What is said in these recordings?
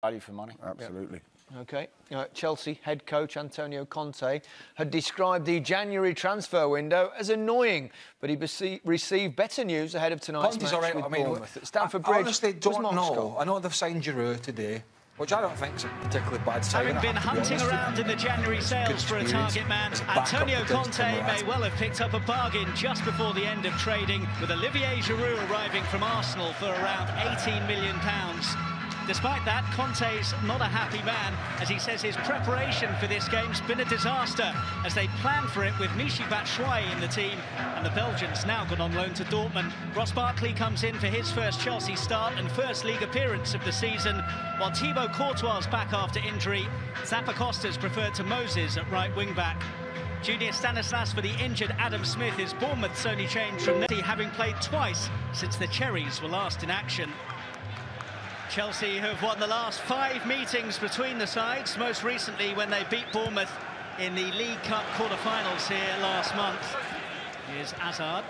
Value for money. Absolutely. Yep. OK. Chelsea head coach Antonio Conte had described the January transfer window as annoying, but he received better news ahead of tonight's match with Bournemouth at Stamford Bridge. I honestly don't know. I know they've signed Giroud today, which I don't think is a particularly bad sign. Having been hunting around in the January sales for a target man, Antonio Conte may well have picked up a bargain just before the end of trading, with Olivier Giroud arriving from Arsenal for around £18 million. Despite that, Conte's not a happy man, as he says his preparation for this game's been a disaster, as they planned for it with Michy Batshuayi in the team, and the Belgians now gone on loan to Dortmund. Ross Barkley comes in for his first Chelsea start and first league appearance of the season, while Thibaut Courtois back after injury. Zappacosta's preferred to Moses at right wing-back. Junior Stanislas for the injured Adam Smith is Bournemouth's only change from there, having played twice since the Cherries were last in action. Chelsea have won the last 5 meetings between the sides, most recently when they beat Bournemouth in the League Cup quarter-finals here last month. Here's Hazard.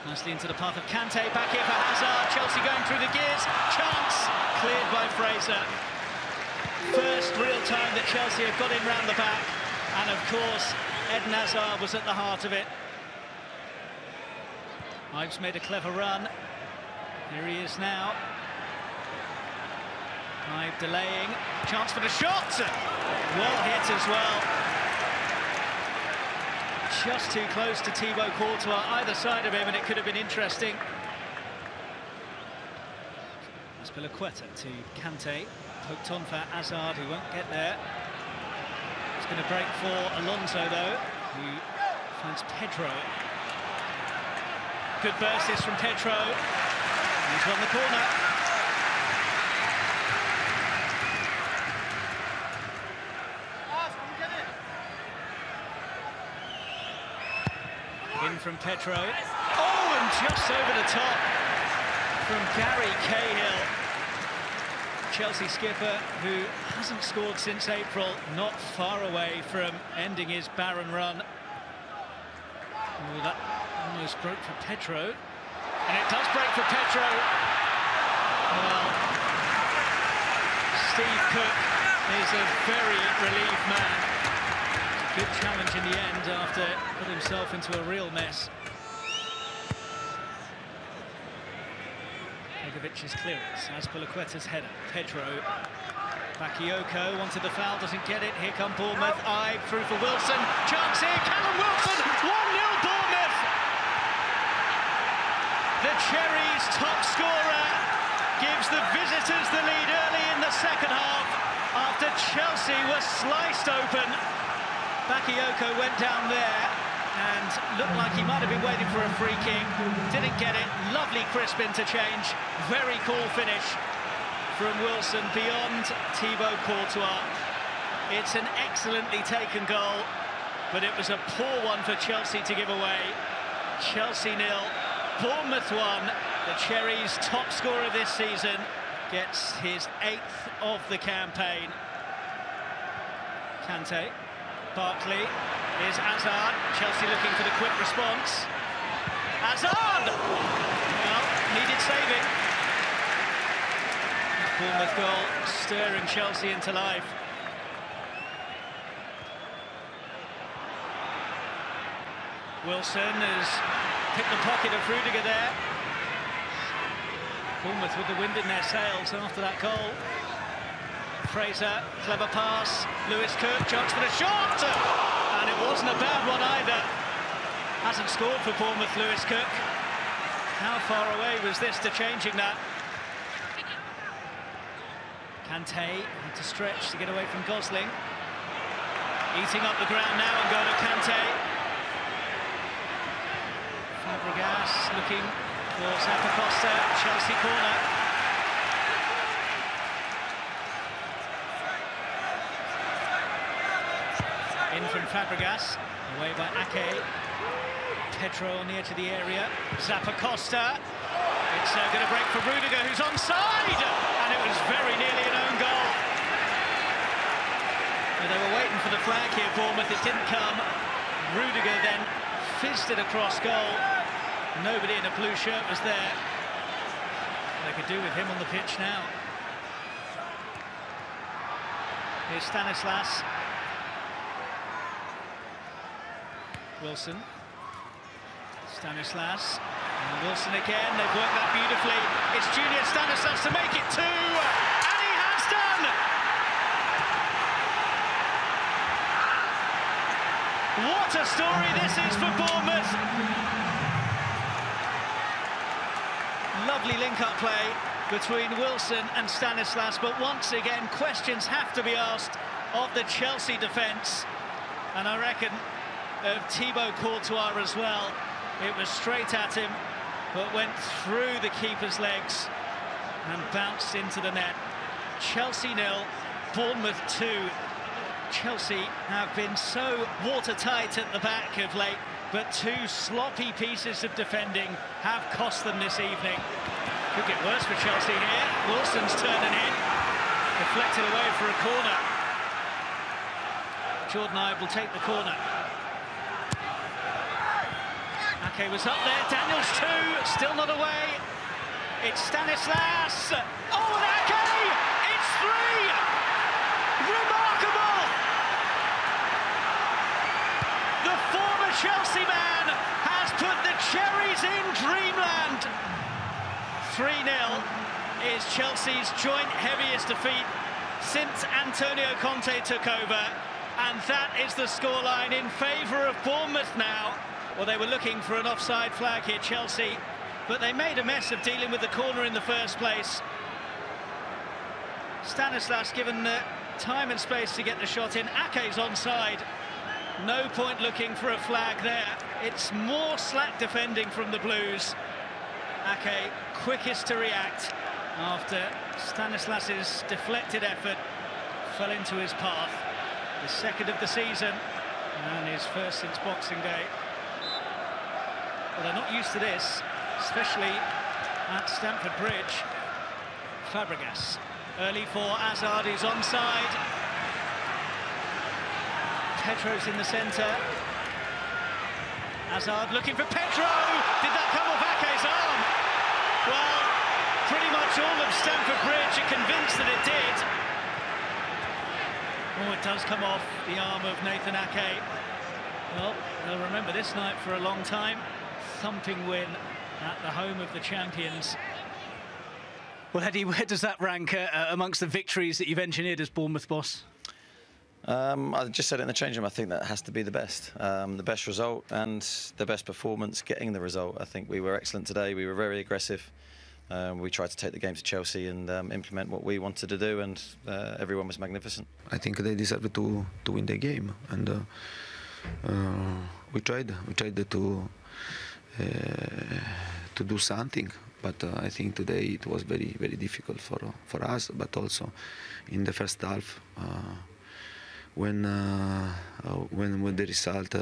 Nicely into the path of Kante, back here for Hazard. Chelsea going through the gears. Chance cleared by Fraser. First real time that Chelsea have got in round the back. And of course, Eden Hazard was at the heart of it. Ives made a clever run. Here he is now. Ives delaying. Chance for the shot. Well hit as well. Just too close to Thibaut Courtois, either side of him, and it could have been interesting. Azpilicueta to Kante. Poked on for Hazard, who won't get there. It's going to break for Alonso, though, who finds Pedro. Good burst this from Pedro. He's on the corner. In from Pedro. Oh, and just over the top from Gary Cahill. Chelsea skipper, who hasn't scored since April, not far away from ending his barren run. Oh, that almost broke for Pedro. And it does break for Pedro. Well, Steve Cook is a very relieved man. Good challenge in the end after put himself into a real mess. Begovic's clearance, Azpilicueta's header. Pedro, Bakayoko wanted the foul, doesn't get it. Here come Bournemouth. Ives through for Wilson. Chance here, Callum Wilson. 1-0 Bournemouth. The Cherries' top scorer gives the visitors the lead early in the second half after Chelsea were sliced open. Bakayoko went down there and looked like he might have been waiting for a free kick. Didn't get it. Lovely crisp interchange. Very cool finish from Wilson beyond Thibaut Courtois. It's an excellently taken goal, but it was a poor one for Chelsea to give away. Chelsea 0. Bournemouth 1, the Cherries' top scorer this season, gets his 8th of the campaign. Kante, Barkley, here's Hazard. Chelsea looking for the quick response. Hazard! Well, needed saving. Bournemouth goal stirring Chelsea into life. Wilson has picked the pocket of Rudiger there. Bournemouth with the wind in their sails after that goal. Fraser, clever pass. Lewis Cook, chance for the shot! And it wasn't a bad one either. Hasn't scored for Bournemouth, Lewis Cook. How far away was this to changing that? Kante had to stretch to get away from Gosling. Eating up the ground now and going to Kante. Fabregas looking for Zappacosta, Chelsea corner. In from Fabregas, away by Ake. Pedro on the edge of the area. Zappacosta. It's going to break for Rudiger, who's onside! And it was very nearly an own goal. Well, they were waiting for the flag here, Bournemouth. It didn't come. Rudiger then fizzed it across goal. Nobody in a blue shirt was there. They could do with him on the pitch now. Here's Stanislas. Wilson. Stanislas. And Wilson again. They've worked that beautifully. It's Junior Stanislas to make it 2. And he has done! What a story this is for Bournemouth. Lovely link-up play between Wilson and Stanislas, but once again, questions have to be asked of the Chelsea defence. And I reckon of Thibaut Courtois as well. It was straight at him, but went through the keeper's legs and bounced into the net. Chelsea 0, Bournemouth 2. Chelsea have been so watertight at the back of late, but 2 sloppy pieces of defending have cost them this evening. Could get worse for Chelsea here. Wilson's turning in, deflected away for a corner. Jordan Ibe will take the corner. Ake was up there, Daniels 2, still not away. It's Stanislas. Oh, and Ake! It's 3! Remarkable! The former Chelsea man has put the cherries in dreamland. 3-0 is Chelsea's joint heaviest defeat since Antonio Conte took over, and that is the scoreline in favour of Bournemouth now. Well, they were looking for an offside flag here, Chelsea, but they made a mess of dealing with the corner in the first place. Stanislas given time and space to get the shot in. Ake's onside. No point looking for a flag there. It's more slack defending from the Blues. Ake quickest to react after Stanislas's deflected effort fell into his path. The second of the season and his first since Boxing Day. Well, they're not used to this, especially at Stamford Bridge. Fabregas, early for Hazard, who's onside. Pedro's in the centre. Hazard looking for Pedro! Did that come off Ake's arm? Well, pretty much all of Stamford Bridge are convinced that it did. Oh, it does come off the arm of Nathan Ake. Well, they'll remember this night for a long time. Thumping win at the home of the champions. Well, Eddie, where does that rank amongst the victories that you've engineered as Bournemouth boss? I just said it in the change room. I think that has to be the best result and the best performance getting the result. I think we were excellent today. We were very aggressive. We tried to take the game to Chelsea and implement what we wanted to do, and everyone was magnificent. I think they deserve to win the game, and we tried to do something, but I think today it was very, very difficult for us, but also in the first half when the result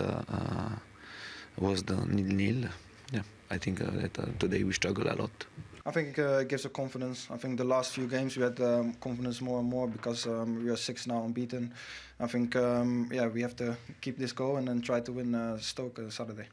was the 0-0. Yeah, I think that today we struggle a lot. I think it gives us confidence. I think the last few games we had confidence more and more because we are 6 now unbeaten. I think yeah, we have to keep this going and try to win Stoke Saturday.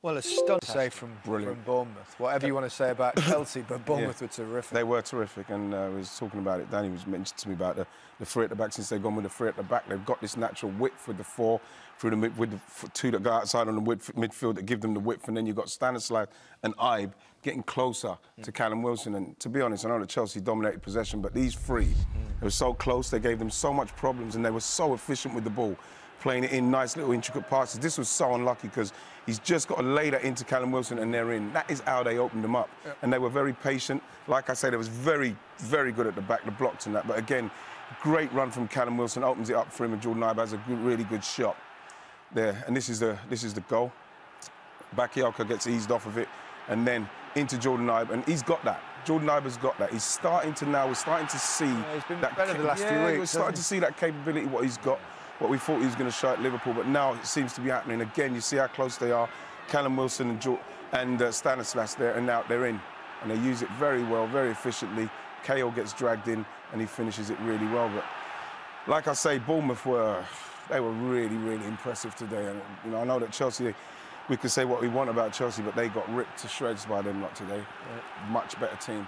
Well, a stunt save from Bournemouth. Whatever you want to say about Chelsea, but Bournemouth were terrific. They were terrific, and I was talking about it. Danny was mentioning to me about the three at the back. Since they've gone with the three at the back, they've got this natural width with the 4 through the mid, with the 2 that go outside on the midfield that give them the width, and then you've got Stanislas and Ibe getting closer to Callum Wilson. And to be honest, I know that Chelsea dominated possession, but these 3, they were so close. They gave them so much problems, and they were so efficient with the ball, playing it in nice little intricate passes. This was so unlucky because he's just got to lay that into Callum Wilson and they're in. That is how they opened them up. Yep. And they were very patient. Like I said, it was very, very good at the back, the blocks and that. But again, great run from Callum Wilson, opens it up for him, and Jordan Ibe has a really good shot there. And this is the goal. Bakayoko gets eased off of it and then into Jordan Ibe, and he's got that. Jordan Ibe has got that. He's starting to now, we're starting to see he's been that better the last few weeks. We're starting to see that capability, what he's got. What we thought he was going to show at Liverpool, but now it seems to be happening again. You see how close they are, Callum Wilson and Stanislas there, and now they're in. And they use it very well, very efficiently. KO gets dragged in, and he finishes it really well. But like I say, Bournemouth were really, really impressive today. And you know, I know that Chelsea, we could say what we want about Chelsea, but they got ripped to shreds by them lot today. Yeah. Much better team.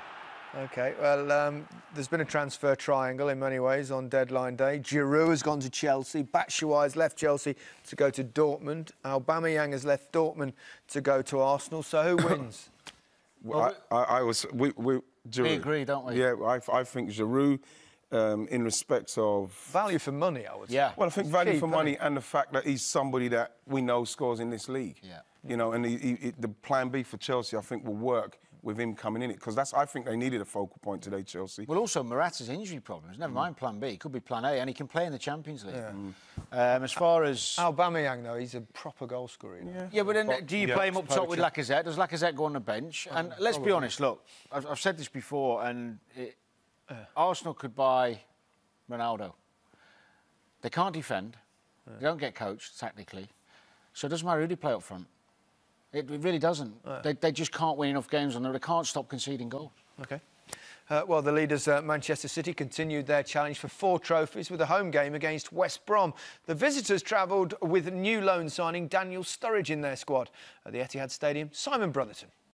OK, well, there's been a transfer triangle in many ways on deadline day. Giroud has gone to Chelsea. Batshuayi has left Chelsea to go to Dortmund. Aubameyang has left Dortmund to go to Arsenal. So who wins? Well, we agree, don't we? Yeah, I think Giroud, in respects of... Value for money, I would say. Yeah. Well, I think value for money and the fact that he's somebody that we know scores in this league. Yeah. You know, and the plan B for Chelsea, I think, will work with him coming in it, because I think they needed a focal point today, Chelsea. Well, also Morata's injury problems. Never mind plan B. It could be plan A, and he can play in the Champions League. Yeah. As far as... Aubameyang, though, he's a proper goal scorer. Yeah, but then do you play him up top with Lacazette? Does Lacazette go on the bench? And let's be honest, look, I've said this before, and Arsenal could buy Ronaldo. They can't defend. They don't get coached, tactically. So it doesn't matter who they play up front. It really doesn't. They just can't win enough games on there. They can't stop conceding goals. OK. Well, the leaders, Manchester City, continued their challenge for 4 trophies with a home game against West Brom. The visitors travelled with new loan signing Daniel Sturridge in their squad. At the Etihad Stadium, Simon Brotherton.